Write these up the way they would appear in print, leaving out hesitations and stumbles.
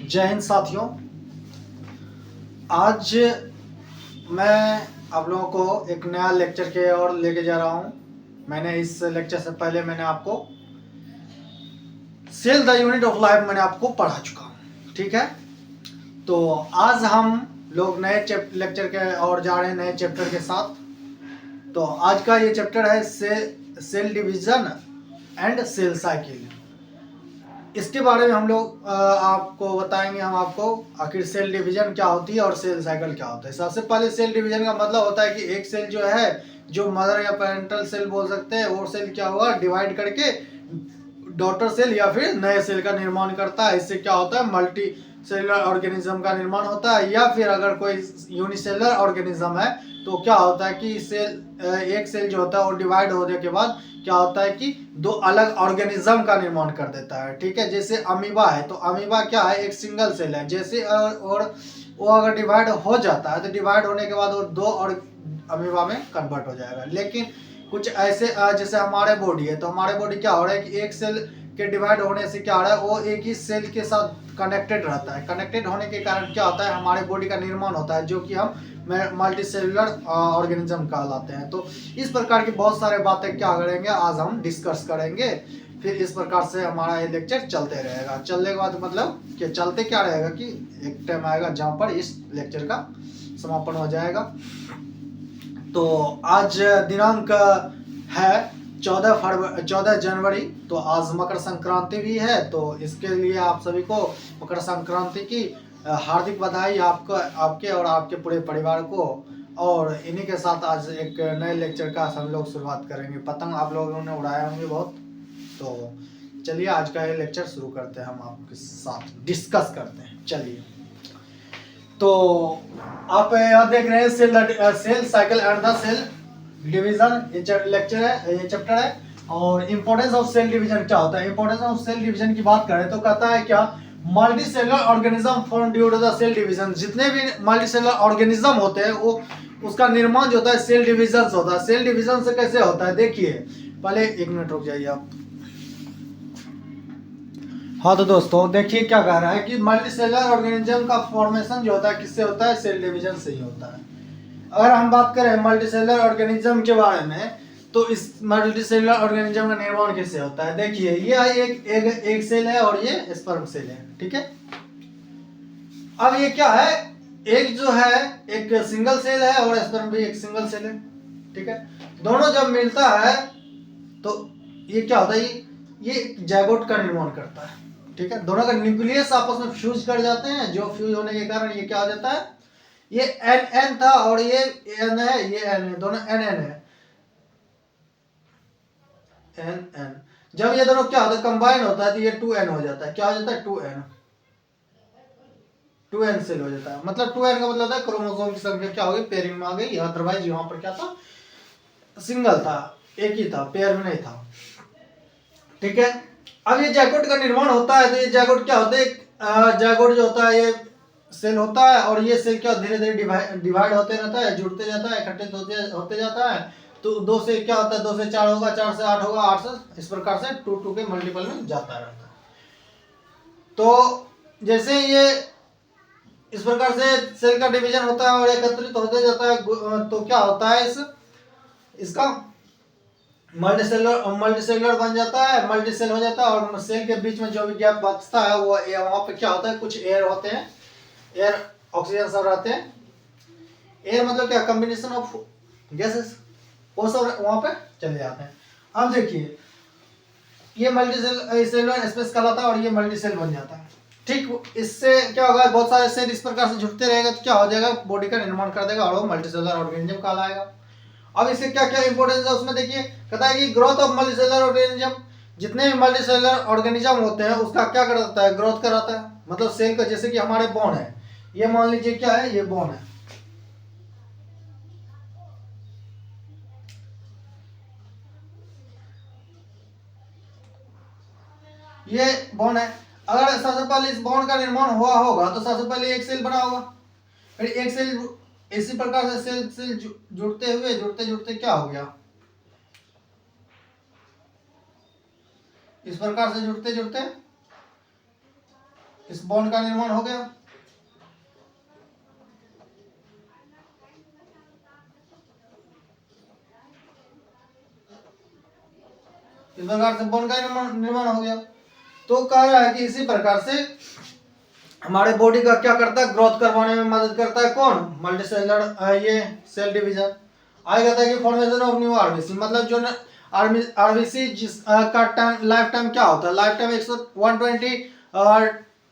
जय हिंद साथियों। आज मैं आप लोगों को एक नया लेक्चर के ओर लेके जा रहा हूँ। मैंने इस लेक्चर से पहले आपको cell the unit of life मैंने आपको पढ़ा चुका हूँ, ठीक है। तो आज हम लोग नए लेक्चर के और जा रहे हैं, नए चैप्टर के साथ। तो आज का ये चैप्टर है cell division and cell cycle. इसके बारे में हम लोग आपको बताएंगे, हम आपको आखिर सेल डिवीजन क्या होती है और सेल साइकिल क्या होता है। सबसे पहले सेल डिवीजन का मतलब होता है कि एक सेल जो है, जो मदर या पेरेंटल सेल बोल सकते हैं, वो सेल क्या हुआ, डिवाइड करके डॉटर सेल या फिर नए सेल का निर्माण करता है। इससे क्या होता है, मल्टी सेलुलर ऑर्गेनिज्म का निर्माण होता है। या फिर अगर कोई यूनिसेलुलर ऑर्गेनिज्म है तो क्या होता है कि एक सेल जो होता है वो डिवाइड होने के बाद क्या होता है कि दो अलग ऑर्गेनिज्म का निर्माण कर देता है, ठीक है। जैसे अमीबा है, तो अमीबा क्या है, एक सिंगल सेल है। जैसे और वो अगर डिवाइड हो जाता है तो डिवाइड होने के बाद वो दो और अमीबा में कन्वर्ट हो जाएगा। लेकिन कुछ ऐसे जैसे हमारे बॉडी है, तो हमारे बॉडी क्या हो रहा है कि एक सेल के डिवाइड होने से क्या हो रहा है, वो एक ही सेल के साथ कनेक्टेड रहता है। कनेक्टेड होने के कारण क्या होता है, हमारे बॉडी का निर्माण होता है, जो कि हम मल्टी सेलुलर ऑर्गेनिज्म कहलाते हैं। तो इस प्रकार की बहुत सारे बातें क्या करेंगे, आज हम डिस्कस करेंगे। फिर इस प्रकार से हमारा ये लेक्चर चलते रहेगा। चलने के बाद मतलब कि चलते क्या रहेगा कि एक टाइम आएगा जहाँ पर इस लेक्चर का समापन हो जाएगा। तो आज दिनांक है 14 जनवरी। तो आज मकर संक्रांति भी है, तो इसके लिए आप सभी को मकर संक्रांति की हार्दिक बधाई, आपके और आपके पूरे परिवार को। और इन्हीं के साथ आज एक नए लेक्चर का हम लोग शुरुआत करेंगे। पतंग आप लोगों ने उड़ाए होंगे बहुत, तो चलिए आज का ये लेक्चर शुरू करते हैं, हम आपके साथ डिस्कस करते हैं। चलिए, तो आप यहाँ देख रहे हैं cell cycle and the cell division, ये लेक्चर है, ये चैप्टर है। और इंपॉर्टेंस ऑफ सेल डिवीजन क्या होता है। इंपॉर्टेंस ऑफ सेल डिवीजन की बात करें तो कहता है क्या, multi cellular organism form due to the cell division. जितने भी मल्टी सेलुलर ऑर्गेनिज्म होते हैं वो उसका निर्माण जो होता है सेल डिवीजन से होता है। सेल डिवीजन से कैसे होता है, देखिए पहले एक मिनट रुक जाइए आप। हाँ तो दोस्तों देखिए क्या कह रहा है कि मल्टी सेलुलर ऑर्गेनिज्म का फॉर्मेशन जो होता है किससे होता है, सेल डिवीजन से ही होता है। अगर हम बात करें मल्टी सेलुलर ऑर्गेनिज्म के बारे में, तो इस मल्टी सेलुलर ऑर्गेनिज्म का निर्माण कैसे होता है। देखिए ये एक सेल है और ये स्पर्म सेल है, ठीक है। अब ये क्या है, एक जो है एक सिंगल सेल है और स्पर्म भी एक सिंगल सेल है, ठीक है। दोनों जब मिलता है तो ये क्या होता है, ये जाइगोट का निर्माण करता है, ठीक है। दोनों का न्यूक्लियस आपस में फ्यूज कर जाते हैं, जो फ्यूज होने के कारण ये क्या हो जाता है, ये एन था और ये एन है, ये एन है, दोनों एन एन है, एन एन। जब ये दोनों क्या होता है, कंबाइन होता है तो ये 2n हो जाता है। क्या हो जाता है, 2n सेल हो जाता है। मतलब 2n का मतलब होता है क्रोमोसोम की संख्या क्या होगी, पेयरिंग में आ गई। अदरवाइज यहाँ पर क्या था, सिंगल था, एक ही था, पेयर में नहीं था, ठीक है। अब ये जाइगोट का निर्माण होता है, तो ये जाइगोट क्या होता है, जाइगोट जो होता है ये सेल होता है, और ये सेल क्या धीरे धीरे डिवाइड होते रहता है, जुड़ते जाता है, इकट्ठे होते जाता है। तो 2 से क्या होता है, 2 से 4 होगा, 4 से 8 होगा, 8 से इस प्रकार से 2 के मल्टीपल में जाता रहता है। तो जैसे ये इस प्रकार से सेल का डिवीजन होता है और एकत्रित होते जाता है, तो क्या होता है, इसका मल्टीसेलुलर बन जाता है, मल्टीसेल हो जाता है। और सेल के बीच में जो भी गैप बचता है वो वहाँ पे क्या होता है, कुछ एयर होते हैं, एयर ऑक्सीजन सब रहते हैं। एयर मतलब क्या, कॉम्बिनेशन ऑफ गैसेस, वो सब वहाँ पे चले जाते हैं। अब देखिए ये मल्टीसेलुलर स्पेस कहलाता है और ये मल्टीसेल बन जाता है, ठीक। इससे क्या होगा, बहुत सारे सेल इस प्रकार से जुड़ते रहेगा तो क्या हो जाएगा, बॉडी का निर्माण कर देगा और वो मल्टीसेलुलर ऑर्गेनिज्म कहलाएगा। अब इसके क्या क्या इंपॉर्टेंस है उसमें देखिए, कहता है कि ग्रोथ ऑफ मल्टीसेलुलर ऑर्गेनिज्म। जितने भी मल्टीसेलुलर ऑर्गेनिज्म होते हैं उसका क्या कराता है, ग्रोथ कराता है। मतलब सेल का, जैसे कि हमारे बोन है, ये मान लीजिए क्या है, ये बोन है, ये बोन है। अगर सबसे पहले इस बोन का निर्माण हुआ होगा तो सबसे पहले एक सेल बना होगा, फिर एक सेल इसी प्रकार से सेल सेल जुड़ते हुए जुड़ते जुड़ते क्या हो गया, इस प्रकार से जुड़ते जुड़ते इस बॉन्ड का निर्माण हो गया। इस प्रकार से बॉन्ड का निर्माण हो गया। तो कह रहा है कि इसी प्रकार से हमारे बॉडी का क्या करता है, ग्रोथ करवाने में मदद करता है कौन, मल्टीसेलुलर ये सेल डिवीजन। आगे कहता है कि फॉर्मेशन ऑफ न्यू आरबीसी, मतलब जो आरबीसी जिस का टाइम लाइफ टाइम क्या होता है, लाइफ टाइम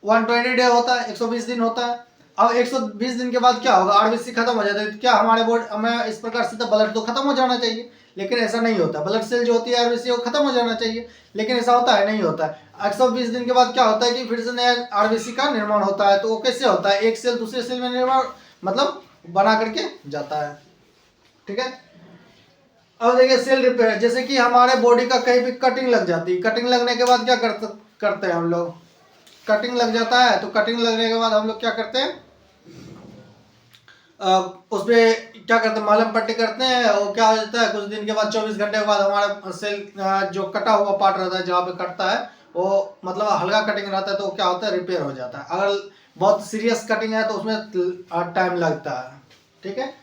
120 डे होता है, 120 दिन होता है। अब 120 दिन के बाद क्या होगा, आरबीसी खत्म हो जाता है। क्या हमारे बॉडी में इस प्रकार से तो ब्लड तो खत्म हो जाना चाहिए, लेकिन ऐसा नहीं होता। ब्लड सेल जो होती है आरबीसी वो खत्म हो जाना चाहिए, लेकिन ऐसा होता है नहीं होता है। 120 दिन के बाद क्या होता है कि फिर से नया आरबीसी का निर्माण होता है। तो वो कैसे होता है, एक सेल दूसरे सेल में निर्माण मतलब बना करके जाता है। ठीक है। अब देखिए सेल रिपेयर, जैसे कि हमारे बॉडी का कहीं भी कटिंग लग जाती है, कटिंग लगने के बाद क्या करते हैं हम लोग, कटिंग लग जाता है तो कटिंग लगने के बाद हम लोग क्या करते हैं, उसमें क्या करते हैं, मलहम पट्टी करते हैं। वो क्या हो जाता है, कुछ दिन के बाद 24 घंटे के बाद हमारा सेल जो कटा हुआ पार्ट रहता है, जहाँ पे कटता है वो मतलब हल्का कटिंग रहता है, तो क्या होता है, रिपेयर हो जाता है। अगर बहुत सीरियस कटिंग है तो उसमें टाइम लगता है। ठीक है।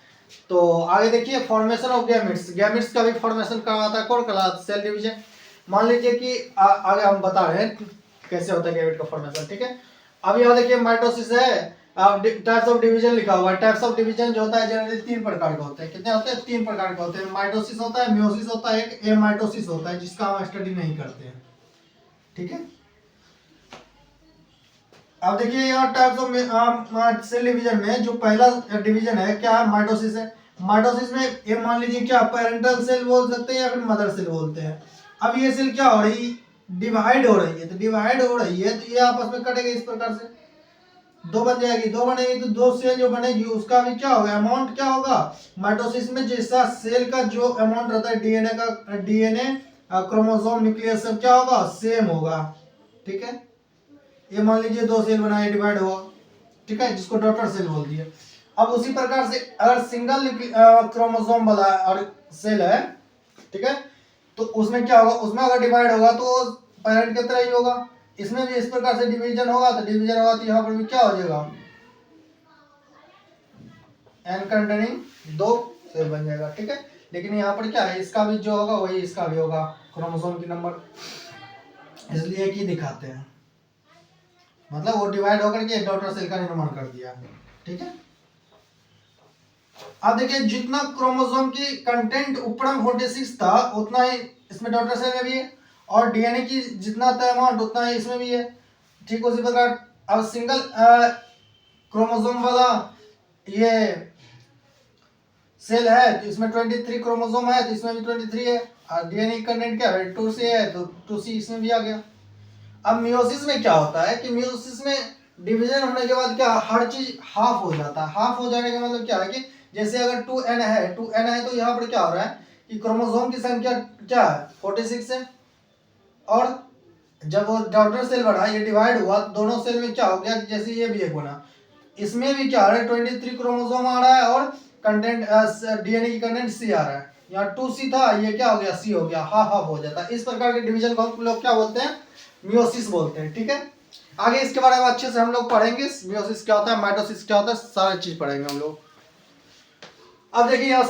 तो आगे देखिए फॉर्मेशन ऑफ गैमेट्स, गैमेट्स का भी फॉर्मेशन करवाता है कौन, कहलाता है सेल डिवीजन। मान लीजिए कि आगे हम बता रहे हैं कैसे होता है गैमेट का फॉर्मेशन। ठीक है। अब यहाँ देखिए माइटोसिस है, टाइप्स ऑफ डिवीजन लिखा हुआ है। टाइप्स ऑफ डिवीजन जो होता है जनरली 3 प्रकार के होते हैं। कितने होते हैं, 3 प्रकार के होते हैं। माइटोसिस होता है, मियोसिस होता है, एक एमाइटोसिस होता है, जिसका हम स्टडी नहीं करते हैं। ठीक है। अब देखिए यहाँ टाइप्स ऑफ सेल डिवीजन में जो पहला डिवीजन है क्या है, माइटोसिस है। माइटोसिस में ये मान लीजिए क्या पेरेंटल सेल बोल सकते हैं या फिर मदर सेल बोलते हैं। अब ये सेल क्या हो रही, डिवाइड हो रही है। तो डिवाइड हो रही है तो ये आपस में कटेगा इस प्रकार से, दो बन जाएगी, दो बनेगी तो दो सेल जो बनेगी उसका भी क्या होगा, अमाउंट क्या होगा। माइटोसिस में जैसा सेल का जो अमाउंट रहता है डीएनए का, डीएनए क्रोमोसोम न्यूक्लियस सब क्या होगा, सेम होगा। ठीक है। ये मान लीजिए दो सेल बनाए, डिवाइड हुआ। ठीक है, जिसको डॉटर सेल बोल दिया। अब उसी प्रकार से अगर सिंगल क्रोमोसोम वाला और सेल है, ठीक है, तो उसमें क्या होगा, उसमें अगर डिवाइड होगा तो पेरेंट की तरह ही होगा। इसमें भी इस प्रकार से डिवीजन होगा, तो डिवीजन होगा तो यहाँ पर भी क्या हो जाएगा, एन कंटेनिंग 2 सेल बन जाएगा। ठीक है। लेकिन यहाँ पर क्या है, इसका भी जो होगा वही इसका भी होगा, क्रोमोसोम की नंबर, इसलिए एक ही दिखाते हैं। मतलब वो डिवाइड होकर के डॉटर सेल का निर्माण कर दिया। ठीक है। अब देखिए जितना क्रोमोसोम की कंटेंट ऊपर में 46 था उतना ही इसमें डॉटर सेल में भी है, और डीएनए की जितना था अमाउंट उतना ही इसमें भी है। ठीक उसी प्रकार अब सिंगल क्रोमोसोम वाला ये सेल है तो इसमें 23 क्रोमोसोम है, तो इसमें भी 23 है। और डीएनए कंटेंट क्या है, 2C है, तो 2C इसमें भी आ गया। अब मियोसिस में क्या होता है कि मियोसिस में डिवीजन होने के बाद क्या, हर चीज हाफ हो जाता है। हाफ हो जाने का मतलब क्या है कि जैसे अगर 2n है तो यहाँ पर क्या हो रहा है कि क्रोमोसोम की संख्या क्या है, 46 है। और जब वो डॉटर सेल बढ़ा, ये डिवाइड हुआ, दोनों सेल में क्या हो गया, जैसे ये भी एक बना, इसमें भी क्या आ रहा है, 23 क्रोमोसोम आ रहा है, और कंटेंट डीएनए की कंटेंट C आ रहा है। यहाँ 2C था, ये क्या हो गया, C हो गया, हाफ हाफ हो जाता है। इस प्रकार के डिवीजन को हम लोग क्या बोलते हैं, मियोसिस बोलते हैं। ठीक है। आगे इसके बारे में अच्छे से हम लोग पढ़ेंगे, मियोसिस क्या होता है, माइटोसिस क्या होता है, सारी चीज पढ़ेंगे हम लोग। अब देखिए यहाँ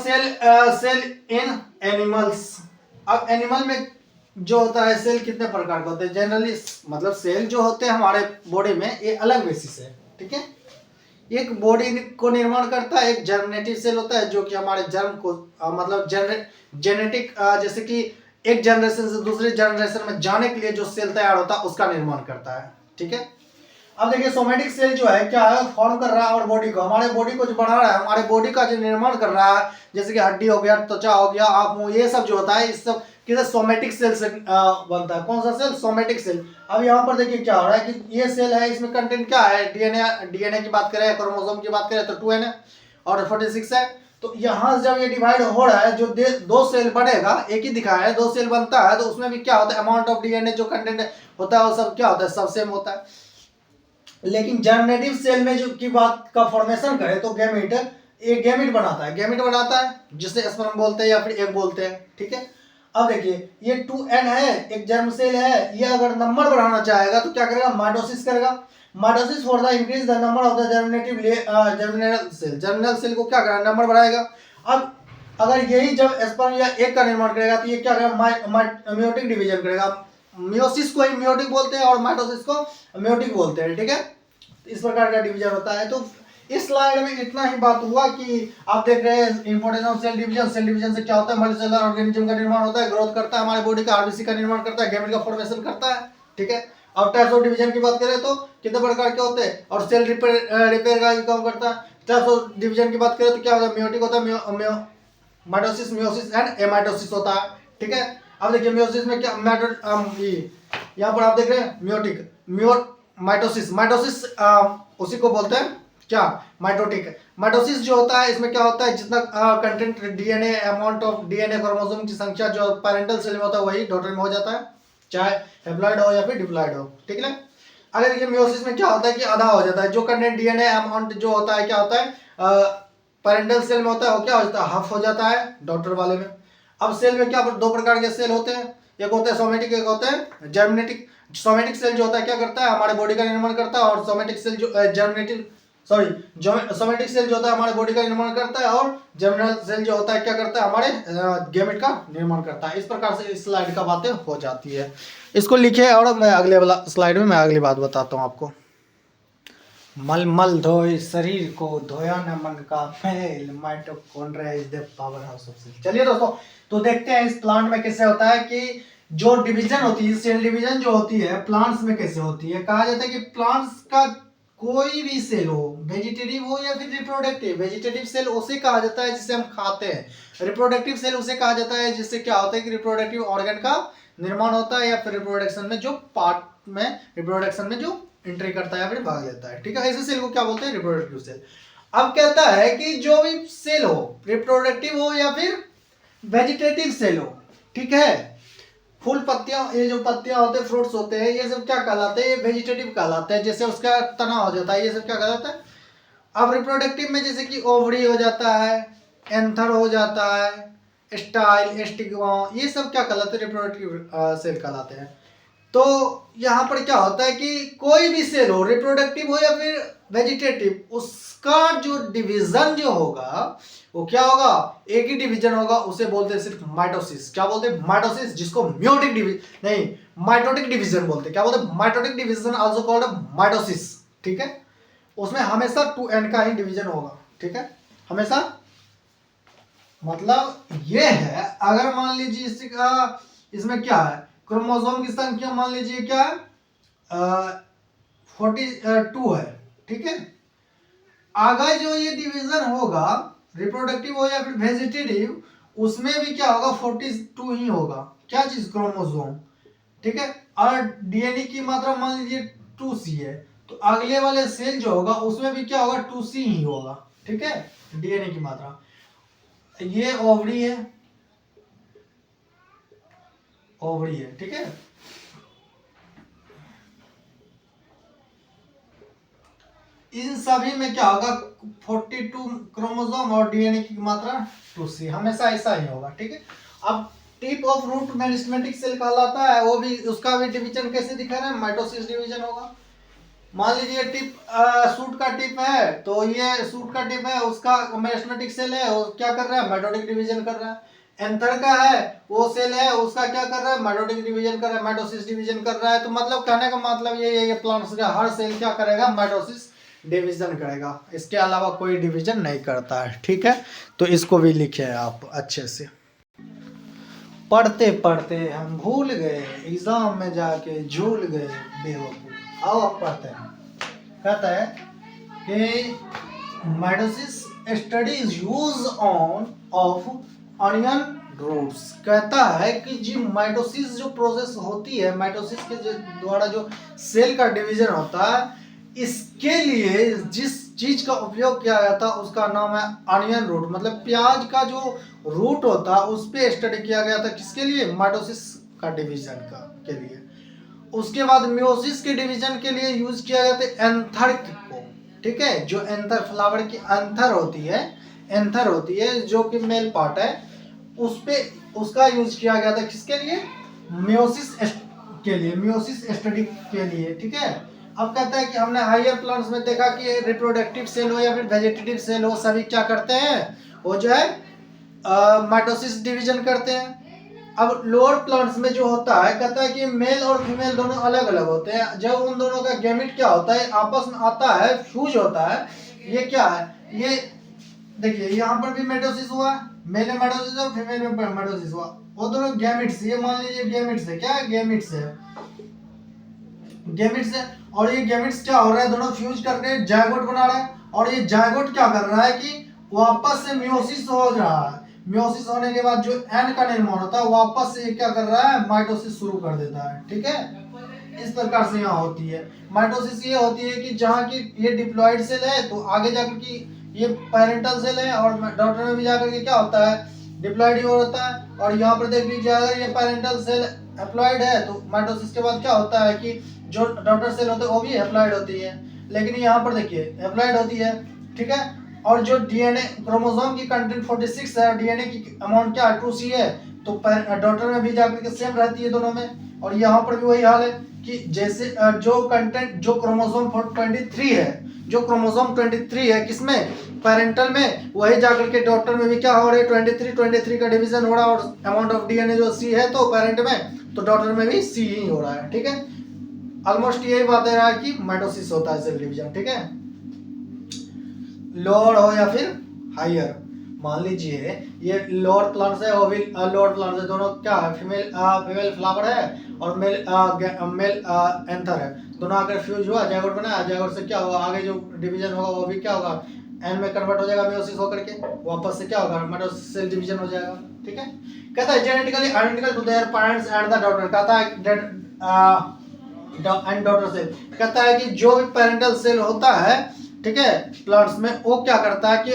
सेल इन एनिमल्स। अब एनिमल में जो होता है सेल कितने प्रकार के होते हैं जनरली, मतलब सेल जो होते हैं हमारे बॉडी में ये अलग बेसिस है। ठीक है। एक बॉडी को निर्माण करता है, एक जर्मिनेटिव सेल होता है जो कि हमारे जर्म को मतलब जेनेटिक जैसे कि एक जनरेशन से दूसरे जनरेशन में जाने के लिए जो सेल तैयार होता है उसका निर्माण करता है। ठीक है। अब देखिए सोमेटिक सेल जो है क्या है, फॉर्म कर रहा है और बॉडी को, हमारे बॉडी को जो बना रहा है, हमारे बॉडी का जो निर्माण कर रहा है, जैसे कि हड्डी हो गया, त्वचा हो गया, आंख मुंह, ये सब जो होता है इस सब किसी सोमेटिक सेल से बनता है। कौन सा सेल, सोमेटिक सेल। अब यहाँ पर देखिए क्या हो रहा है कि ये सेल है, इसमें कंटेंट क्या है, डीएनए की बात करें, क्रोमोसोम की बात करें तो 2n है और 46 है। तो यहाँ से जब ये डिवाइड हो रहा है, जो दो सेल बनेगा, एक ही दिखाया है, 2 सेल बनता है, तो उसमें भी क्या होता है, अमाउंट ऑफ डीएनए जो कंटेंट होता है वो सब क्या होता है, सब सेम होता है। लेकिन जर्मिनेटिव सेल में जो की बात का फॉर्मेशन करें तो गैमेट, एक गैमेट बनाता है, गैमेट बनाता है जिसे स्पर्म बोलते हैं या फिर एग बोलते हैं। ठीक है। अब देखिए ये 2n है, एक जर्म सेल है, ये अगर नंबर बढ़ाना चाहेगा तो क्या करेगा, माइटोसिस करेगा। Mitosis for the increase the number of the germinative cell, germinal cell को क्या करेगा, नंबर बढ़ाएगा। अब अगर यही जब स्पर्म या एग का निर्माण करेगा तो ये क्या करेगा, मियोटिक डिवीजन करेगा। मियोसिस को ही मियोटिक बोलते हैं और माइटोसिस को मियोटिक बोलते हैं, ठीक है। इस प्रकार का डिवीजन होता है। तो इस स्लाइड में इतना ही बात हुआ कि आप देख रहे हैं importance of cell division. Cell division से क्या होता है, मल्टीसेलुलर ऑर्गेनिज्म का निर्माण होता है, ग्रोथ करता है, हमारे बॉडी का आरबीसी का निर्माण करता है, गैमेट का फॉर्मेशन करता है, ठीक है। अब टाइप्स ऑफ डिवीजन की बात करें तो कितने प्रकार के होते हैं, और सेल रिपेयर का काम करता है। टाइप्स ऑफ डिवीजन की बात करें तो क्या होता है, मियोटिक होता है, माइटोसिस, मियोसिस एंड एमाइटोसिस होता है, ठीक है। अब देखिए मियोसिस में क्या, यहाँ पर आप देख रहे हैं मियोटिक, माइटोसिस, माइटोसिस उसी को बोलते हैं क्या, माइटोटिक। माइटोसिस जो होता है इसमें क्या होता है, जितना content DNA, amount of DNA chromosome की संख्या जो पैरेंटल सेल में होता है वही डॉटर में हो जाता है, चाहे हैप्लॉइड हो या फिर डिप्लॉइड हो, ठीक है ना। अगर ये मियोसिस में क्या होता है कि आधा हो जाता है, जो कंटेंट डीएनए अमाउंट जो होता है क्या होता है, पैरेंटल सेल में होता है वो क्या हो जाता है, हाफ हो जाता है डॉटर वाले में। अब सेल में क्या दो प्रकार के सेल होते हैं, एक होता है सोमेटिक, एक होता है जर्मिनेटिक। सोमेटिक सेल जो होता है क्या करता है, हमारे बॉडी का निर्माण करता है, और सोमेटिक सेल जो जर्मिनेटिव सोमेटिक सेल जो होता है हमारे बॉडी का निर्माण करता है, और जर्मिनल सेल जो होता है क्या करता है, हमारे गैमेट का निर्माण करता है। इस प्रकार से इस स्लाइड का बातें हो जाती है। इसको लिखे और मैं अगले वाला स्लाइड में मैं अगली बात बताता हूँ आपको। मल मल धोए शरीर को, धोया न मन का मैल, mitochondria is the powerhouse of cell. चलिए दोस्तों, तो देखते हैं इस प्लांट में कैसे होता है कि जो डिवीजन होती है, सेल डिवीजन जो होती है प्लांट्स में कैसे होती है। कहा जाता है कि प्लांट्स का कोई भी सेल हो, वेजिटेटिव हो या फिर रिप्रोडक्टिव, वेजिटेटिव सेल उसे कहा जाता है जिसे हम खाते हैं, रिप्रोडक्टिव सेल उसे कहा जाता है जिससे क्या होता है कि रिप्रोडक्टिव ऑर्गन का निर्माण होता है, या फिर रिप्रोडक्शन में जो पार्ट में रिप्रोडक्शन में जो एंट्री करता है या फिर भाग लेता है, ठीक है। ऐसे सेल को क्या बोलते हैं, रिप्रोडक्टिव सेल। अब कहता है कि जो भी सेल हो, रिप्रोडक्टिव हो या फिर वेजिटेटिव सेल हो, ठीक है, फूल पत्तियां, ये जो पत्तियां होते हैं, फ्रूट्स होते हैं, ये सब क्या कहलाते हैं, ये वेजिटेटिव कहलाते हैं। जैसे उसका तना हो जाता है, ये सब क्या कहलाता है। अब रिप्रोडक्टिव में जैसे कि ओवरी हो जाता है, एंथर हो जाता है, स्टाइल, स्टिग्मा, ये सब क्या कहलाते हैं, रिप्रोडक्टिव सेल कहलाते हैं। तो यहाँ पर क्या होता है कि कोई भी सेल हो, रिप्रोडक्टिव हो या फिर वेजिटेटिव, उसका जो डिवीजन जो होगा वो क्या होगा, एक ही डिवीजन होगा, उसे बोलते हैं सिर्फ माइटोसिस। क्या बोलते हैं, माइटोसिस, जिसको म्योटिक डिवीजन नहीं, माइटोटिक डिवीजन बोलते हैं। क्या बोलते हैं, mitotic division also called mitosis, ठीक है। उसमें हमेशा 2n का ही डिवीजन होगा, ठीक है, हमेशा। मतलब ये है, अगर मान लीजिए इसमें क्या है, क्रोमोसोम की संख्या मान लीजिए क्या है, 42 है, ठीक है। आगे जो ये डिवीजन होगा, रिप्रोडक्टिव हो या फिर वेजिटेटिव, उसमें भी क्या होगा, 42 ही होगा। क्या चीज, क्रोमोसोम, ठीक है। और डीएनए की मात्रा मान लीजिए 2c है, तो अगले वाले सेल जो होगा उसमें भी क्या होगा, 2c ही होगा, ठीक है, डीएनए की मात्रा। ये ओवरी है, ओवरी है, ठीक है। इन सभी में क्या होगा, 42 क्रोमोसोम और डीएनए की मात्रा 2c, हमेशा ऐसा ही होगा, ठीक है। अब tip of root meristematic cell कहलाता है, वो भी, उसका भी डिवीजन कैसे दिखा रहा है, माइटोसिस डिवीजन होगा। मान लीजिए टिप, सूट का टिप है, तो ये सूट का टिप है, उसका मेरिस्टेमेटिक सेल है, वो क्या कर रहा है, माइटोटिक डिवीजन कर रहा है। एंथर का है, वो सेल है, उसका क्या कर रहा है, माइटोटिक डिवीजन कर रहा है, माइटोसिस डिवीजन कर रहा है। तो मतलब कहने का मतलब ये है कि प्लांट्स का हर सेल क्या करेगा, माइटोसिस डिवीजन करेगा, इसके अलावा कोई डिवीजन नहीं करता है, ठीक है। तो इसको भी लिखे आप अच्छे से। पढ़ते पढ़ते हम भूल गए, एग्जाम में जाके झूल गए बेवकूफ। आओ अब पढ़ते हैं। कहता है कि mitosis studies use on of onion roots. कहता है कि जी माइटोसिस जो प्रोसेस होती है, माइटोसिस के द्वारा जो सेल का डिवीजन होता है, इसके लिए जिस चीज का उपयोग किया जाता है उसका नाम है ऑनियन रूट। मतलब प्याज का जो रूट होता है उस पे स्टडी किया गया था, किसके लिए, माइटोसिस का डिवीजन का के लिए। उसके बाद मियोसिस के डिवीजन के लिए यूज किया जाता है एंथर को, ठीक है। जो एंथर, फ्लावर की एंथर होती है, एंथर होती है जो कि मेल पार्ट है, उस पे उसका यूज किया गया था किसके लिए, मियोसिस के लिए, मियोसिस स्टडी के लिए, ठीक है। अब कहता है कि हमने हायर प्लांट्स में देखा कि रिप्रोडक्टिव सेल हो या फिर वेजिटेटिव सेल हो, सभी क्या करते हैं, वो जो है माइटोसिस डिवीजन करते हैं। अब लोअर प्लांट्स में जो होता है, कहता है कि मेल और फीमेल दोनों अलग अलग होते हैं। जब उन दोनों का गैमेट क्या होता है, आपस में आता है, फ्यूज होता है। ये क्या है, ये देखिए यहाँ पर भी मेटोसिस हुआ, मेल में मेटोसिस और फीमेल में मेटोसिस हुआ, वो दोनों गैमेट्स, ये मान लीजिए गैमेट्स है, क्या है, गैमेट्स है, गैमेट्स है। और ये गैमेट्स क्या हो रहा है, दोनों फ्यूज करके जायगोट बना रहा है। और ये जायगोट क्या कर रहा है कि वापस से मियोसिस हो रहा है। मियोसिस होने के बाद जो एंड का निर्माण होता है, वापस से ये क्या कर रहा है, माइटोसिस शुरू कर देता है, ठीक है। इस प्रकार से यहाँ होती है माइटोसिस। ये होती है कि जहाँ की ये डिप्लॉइड सेल है, तो आगे जाकर की ये पेरेंटल सेल है, और डॉटर में भी जाकर के क्या होता है, डिप्लॉइड ही होता है। और यहाँ पर देख लीजिए, अगर ये पेरेंटल सेल हैप्लॉइड है, तो माइटोसिस के बाद क्या होता है कि जो डॉटर सेल होते हैं वो भी हैप्लॉइड होती है, लेकिन यहाँ पर देखिए हैप्लॉइड होती है, ठीक है। और जो डीएनए क्रोमोसोम की कंटेंट 46 है, डीएनए की अमाउंट क्या 2C है, तो डॉटर में भी जाकर के सेम रहती है दोनों में। और यहाँ पर भी वही हाल है कि जैसे जो कंटेंट जो क्रोमोसोम 23 है, जो क्रोमोसोम 23 है किसमें, पेरेंटल में, वही जाकर के डॉटर में भी क्या हो रहा है, 23 का डिवीजन हो रहा है। और अमाउंट ऑफ डीएनए जो C है तो पेरेंट में, तो डॉटर में भी C ही हो रहा है, ठीक है। ऑलमोस्ट यही बात है रहा कि माइटोसिस होता है सेल डिवीजन, ठीक है। लोअर हो या फिर हायर, मान लीजिए ये लोअर प्लांट्स है, वो भी लोअर प्लांट्स है, दोनों क्या है, फीमेल फ्लावर है और मेल एंथर है, दोनों आकर फ्यूज हुआ, जायगोट बना, जायगोट से क्या होगा, आगे जो डिवीजन होगा वो भी क्या होगा, एन में कन्वर्ट हो जाएगा मियोसिस होकर के, वापस से क्या होगा, माइटोसिस सेल डिवीजन हो जाएगा, ठीक है। कहता है genetically identical to their parents and the daughter, कहता है एंड डॉटर सेल, कहता है कि जो भी पेरेंटल सेल होता है, ठीक है, प्लांट्स में, वो क्या करता है कि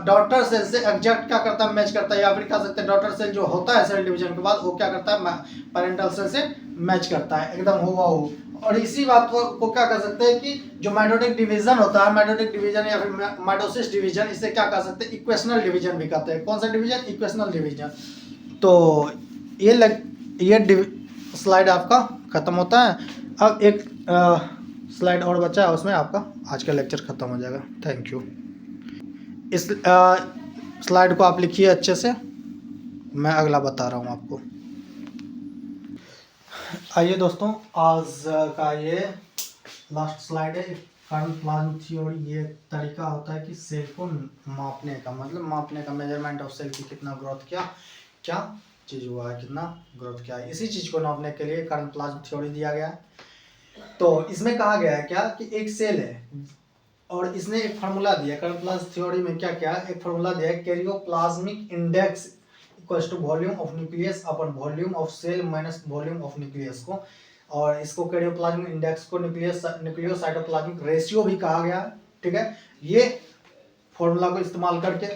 डॉटर सेल से एग्जैक्ट क्या करता है, मैच करता है, या फिर कह सकते हैं डॉटर सेल जो होता है सेल डिवीजन के बाद, वो क्या करता है, पेरेंटल सेल से मैच करता है एकदम हुबहू। और इसी बात को क्या कर सकते हैं कि जो माइटोटिक डिवीजन होता है, माइटोटिक डिवीजन या फिर माइटोसिस डिवीजन, इसे क्या कह सकते हैं, इक्वेशनल डिवीजन भी कहते हैं। कौन सा डिवीजन, इक्वेशनल डिवीजन। तो ये स्लाइड आपका खत्म होता है। अब एक स्लाइड और बचा है, उसमें आपका आज का लेक्चर खत्म हो जाएगा। Thank you. इस स्लाइड को आप लिखिए अच्छे से, मैं अगला बता रहा हूँ आपको। आइए दोस्तों, आज का ये लास्ट स्लाइड है, कर्न प्लाज्म थ्योरी। ये तरीका होता है कि सेल को मापने का, मतलब मापने का, मेजरमेंट ऑफ सेल की कितना ग्रोथ क्या चीज़ हुआ है, कितना ग्रोथ क्या है, इसी चीज़ को नापने के लिए कर्न प्लाज्म थ्योरी दिया गया है। तो इसमें कहा गया है क्या कि एक सेल है और इसने एक फार्मूला दिया, कर्न प्लाज्म थ्योरी में क्या क्या एक फार्मूला दिया है, karyoplasmic index equals to volume of nucleus upon volume of cell minus volume of nucleus को, और इसको कैरियोप्लाज्मिक इंडेक्स को न्यूक्लियोसाइटोप्लाज्मिक रेशियो भी कहा गया है, ठीक है। ये फॉर्मूला को इस्तेमाल करके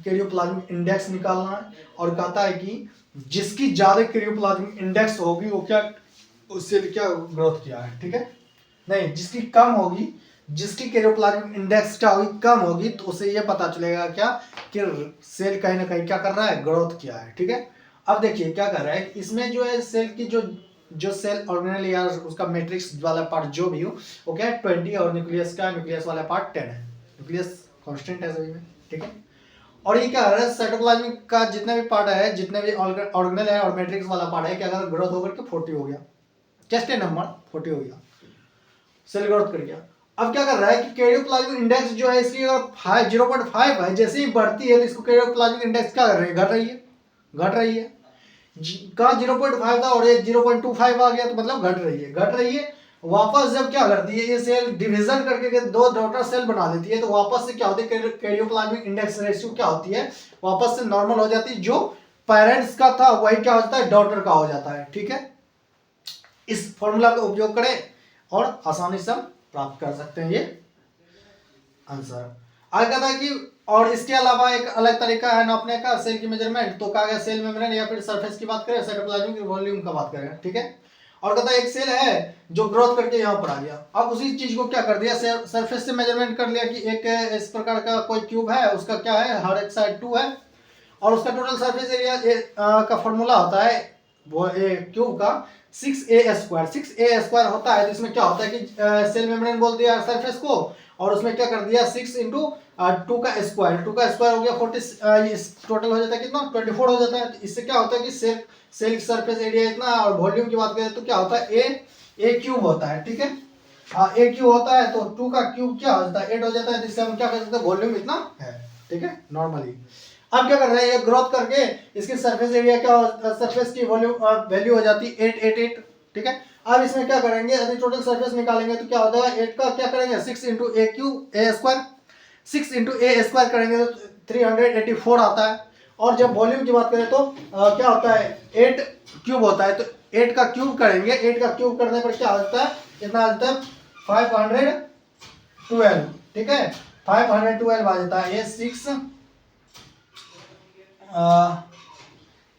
कैरियोप्लाज्मिक इंडेक्स निकालना है, और कहता है कि जिसकी ज्यादा कैरियोप्लाज्मिक इंडेक्स होगी वो क्या, उससे क्या ग्रोथ किया है, ठीक है। नहीं, जिसकी कम होगी, जिसकी कैरियोप्लाज्मिक इंडेक्स क्या होगी, कम होगी, तो उसे ये पता चलेगा क्या कि सेल कहीं ना कहीं क्या कर रहा है, ग्रोथ किया है, ठीक है। अब देखिए क्या कर रहा है, इसमें जो है सेल की जो सेल ऑर्गेनेल या उसका मैट्रिक्स वाला पार्ट जो भी हो, वो क्या है 20, और न्यूक्लियस वाला पार्ट 10 है, न्यूक्लियस कांस्टेंट है सभी में, ठीक है। और ये क्या है, साइटोप्लाज्मिक का जितने भी पार्ट है, जितने भी ऑर्गेनेल है और मैट्रिक्स वाला पार्ट है, क्या अगर ग्रोथ होकर के 40 हो गया, जस्ट ए नंबर 40 हो गया, सेल ग्रोथ कर गया। अब क्या कर रहा है कि कैरियोप्लाज्मिक इंडेक्स जो है इसकी अगर 0.5 है, जैसे ही बढ़ती है तो इसको कैरियोप्लाज्मिक इंडेक्स क्या कर रही है, घट रही है। कहाँ 0.5 था और ये 0.25 आ गया, तो मतलब घट रही है। वापस जब क्या करती है, ये सेल डिवीजन करके दो डॉटर सेल बना देती है, तो वापस से क्या होती है, कैरियोप्लाज्मिक इंडेक्स रेशियो क्या होती है, वापस से नॉर्मल हो जाती है। जो पेरेंट्स का था वही क्या होता है, डॉटर का हो जाता है, ठीक है। इस फॉर्मूला का उपयोग करें और आसानी से हम प्राप्त कर सकते हैं ये आंसर। आगे कहता है कि और इसके अलावा एक अलग तरीका है नापने का सेल की मेजरमेंट, तो कहा गया सेल मेम्ब्रेन या फिर सरफेस की बात करें, साइटोप्लाज्म की वॉल्यूम का बात करें, ठीक है। और कहता है एक सेल है जो ग्रोथ करके यहाँ पर आ गया, अब उसी चीज को क्या कर दिया, सरफेस से मेजरमेंट कर लिया कि एक इस प्रकार का कोई क्यूब है, उसका क्या है, हर एक साइड 2 है, और उसका टोटल सरफेस एरिया का फॉर्मूला होता है वो क्यूब का 6a² 6a² होता है। तो इसमें क्या होता है कि सेल मेम्ब्रेन बोल दिया सरफेस को, और उसमें क्या कर दिया 6 इंटू 2 का स्क्वायर हो गया 40, इस टोटल हो जाता है कितना 24 हो जाता है। तो इससे क्या होता है कि सेल सरफेस एरिया इतना, और वॉल्यूम की बात करें तो क्या होता है ए क्यूब होता है, ठीक है। ए क्यूब होता है तो 2 का क्यूब क्या हो जाता है 8 हो जाता है, जिससे हम क्या कर सकते हैं वॉल्यूम इतना है, ठीक है नॉर्मली। अब क्या कर रहे हैं ये ग्रोथ करके इसकी सरफेस एरिया क्या सरफेस की वॉल्यूम वैल्यू हो जाती है 888, ठीक है। अब इसमें क्या करेंगे यदि टोटल सरफेस निकालेंगे तो क्या होता है 8 का क्या करेंगे 6 इंटू ए क्यूब ए स्क्वायर 6 इंटू ए स्क्वायर करेंगे तो 384 आता है। और जब वॉल्यूम की बात करें तो क्या होता है 8 क्यूब होता है, तो 8 का क्यूब करेंगे, 8 का क्यूब करने पर क्या होता है कितना आता है 512, ठीक है 512 आ जाता है। ये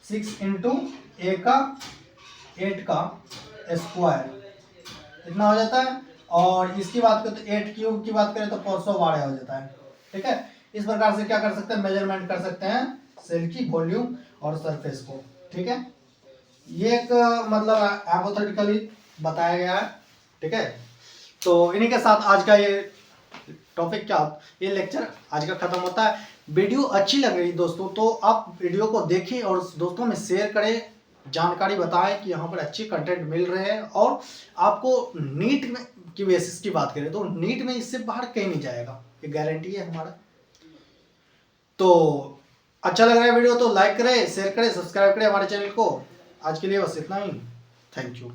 6 इंटू ए का 8 का स्क्वायर इतना हो जाता है। और इसकी बात करें तो 8 क्यूब की बात करें तो 512 हो जाता है, ठीक है। इस प्रकार से क्या कर सकते हैं मेजरमेंट कर सकते हैं सेल की वॉल्यूम और सरफेस को, ठीक है। ये एक मतलब हाइपोथेटिकली बताया गया है, ठीक है। तो इन्हीं के साथ आज का ये टॉपिक क्या ये लेक्चर आज का खत्म होता है। वीडियो अच्छी लग रही दोस्तों तो आप वीडियो को देखें और दोस्तों में शेयर करें, जानकारी बताएं कि यहाँ पर अच्छे कंटेंट मिल रहे हैं। और आपको नीट में की बेसिस की बात करें तो नीट में इससे बाहर कहीं नहीं जाएगा, ये गारंटी है हमारा। तो अच्छा लग रहा है वीडियो तो लाइक करें, शेयर करें, सब्सक्राइब करें हमारे चैनल को। आज के लिए बस इतना ही, थैंक यू।